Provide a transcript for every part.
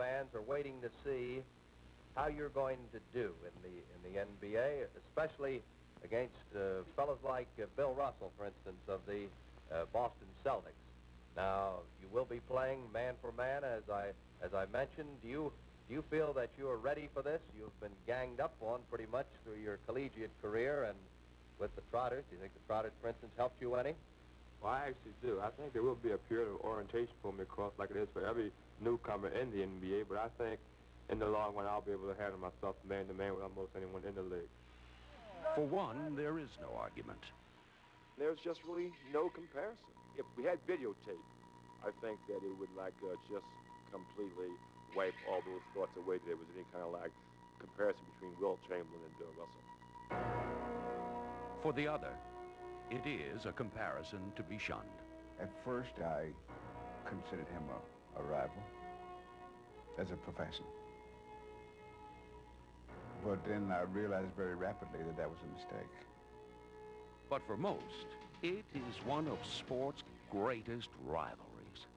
fans are waiting to see how you're going to do in the NBA, especially against fellows like Bill Russell, for instance, of the Boston Celtics. Now, you will be playing man for man, as I mentioned. Do you feel that you are ready for this? You've been ganged up on pretty much through your collegiate career and with the Trotters. Do you think the Trotters, for instance, helped you any? Well, I actually do. I think there will be a period of orientation for me, of course, like it is for every newcomer in the NBA, but I think in the long run I'll be able to handle myself man-to-man with almost anyone in the league. For one, there is no argument. There's just really no comparison. If we had videotape, I think that it would just completely wipe all those thoughts away that there was any kind of comparison between Wilt Chamberlain and Bill Russell. For the other, it is a comparison to be shunned. At first, I considered him a rival as a professional. But then I realized very rapidly that that was a mistake. But for most, it is one of sport's greatest rivalries.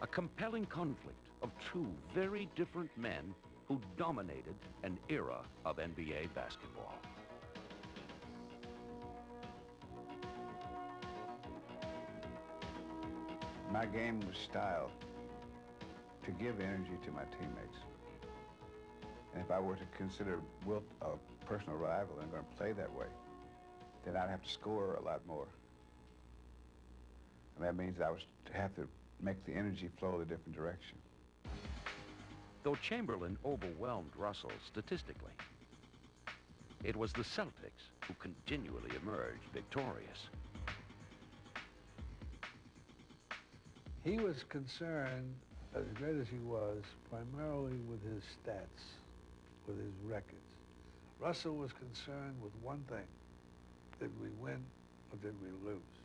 A compelling conflict of two very different men who dominated an era of NBA basketball. My game was style to give energy to my teammates. And if I were to consider Wilt a personal rival and going to play that way, then I'd have to score a lot more. And that means I would have to make the energy flow a different direction. Though Chamberlain overwhelmed Russell statistically, it was the Celtics who continually emerged victorious. He was concerned, as great as he was, primarily with his stats, with his records. Russell was concerned with one thing: did we win or did we lose?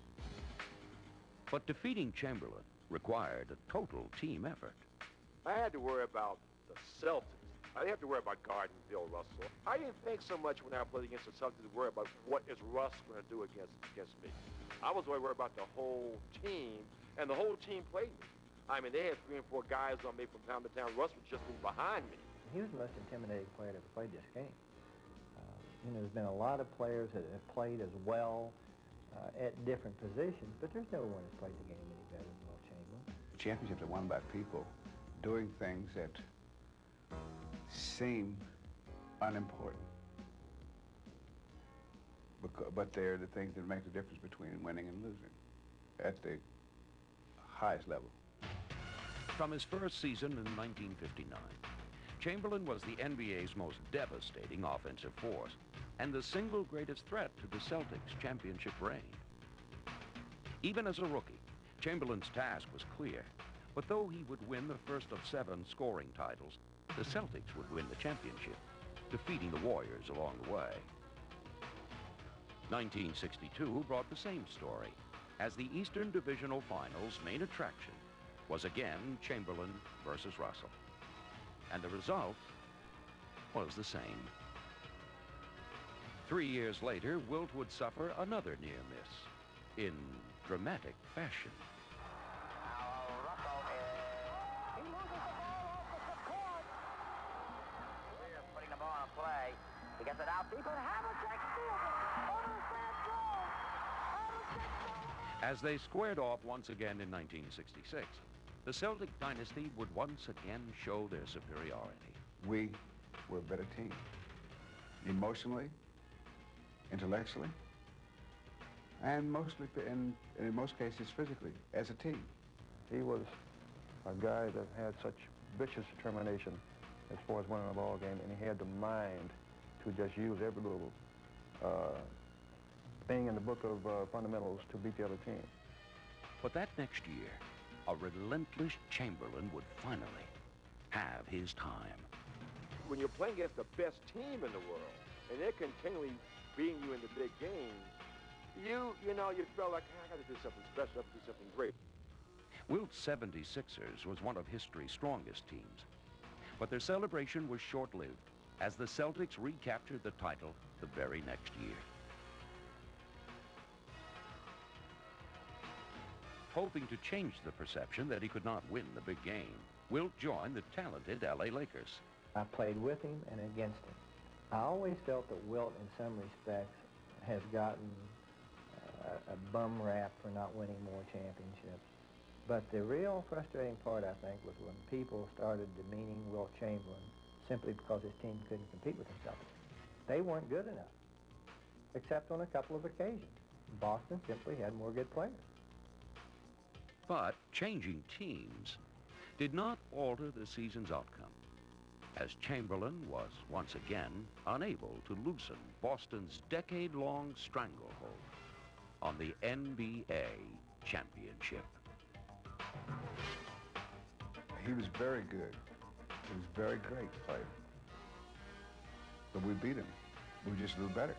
But defeating Chamberlain required a total team effort. I had to worry about the Celtics. I didn't have to worry about guarding Bill Russell. I didn't think so much when I played against the Celtics to worry about what is Russ going to do against me. I was worried about the whole team, and the whole team played me. I mean, they had 3 and 4 guys on me from time to time. Russ would just be behind me. He was the most intimidating player to ever played this game. There's been a lot of players that have played as well at different positions, but there's no one that's played the game any better than Wilt Chamberlain. Championships are won by people doing things that seem unimportant, but they're the things that make the difference between winning and losing at the highest level. From his first season in 1959, Chamberlain was the NBA's most devastating offensive force and the single greatest threat to the Celtics' championship reign. Even as a rookie, Chamberlain's task was clear, but though he would win the first of 7 scoring titles, the Celtics would win the championship, defeating the Warriors along the way. 1962 brought the same story, as the Eastern Divisional Finals' main attraction was again Chamberlain versus Russell. And the result was the same. 3 years later, Wilt would suffer another near miss in dramatic fashion. Putting the ball on play. He gets it out deep, and Havlicek steals it. Over the fence goal. As they squared off once again in 1966, the Celtic dynasty would once again show their superiority. We were a better team, emotionally, intellectually, and mostly, in most cases, physically, as a team. He was a guy that had such vicious determination as far as winning a ball game, and he had the mind to just use every little thing in the book of fundamentals to beat the other team. But that next year, a relentless Chamberlain would finally have his time. When you're playing against the best team in the world, and they're continually beating you in the big games, you felt like, I got to do something special, I have to do something great. Wilt's 76ers was one of history's strongest teams, but their celebration was short-lived as the Celtics recaptured the title the very next year. Hoping to change the perception that he could not win the big game, Wilt joined the talented LA Lakers. I played with him and against him. I always felt that Wilt, in some respects, has gotten a bum rap for not winning more championships. But the real frustrating part, I think, was when people started demeaning Wilt Chamberlain simply because his team couldn't compete with the Celtics. They weren't good enough, except on a couple of occasions. Boston simply had more good players. But changing teams did not alter the season's outcome, as Chamberlain was once again unable to loosen Boston's decade-long stranglehold on the NBA championship. He was very good. He was a very great player. But we beat him. We were just a little better.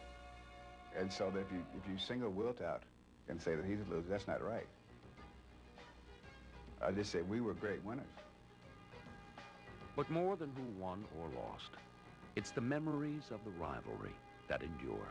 And so that if you single Wilt out and say that he's a loser, that's not right. I just say we were great winners. But more than who won or lost, it's the memories of the rivalry that endure.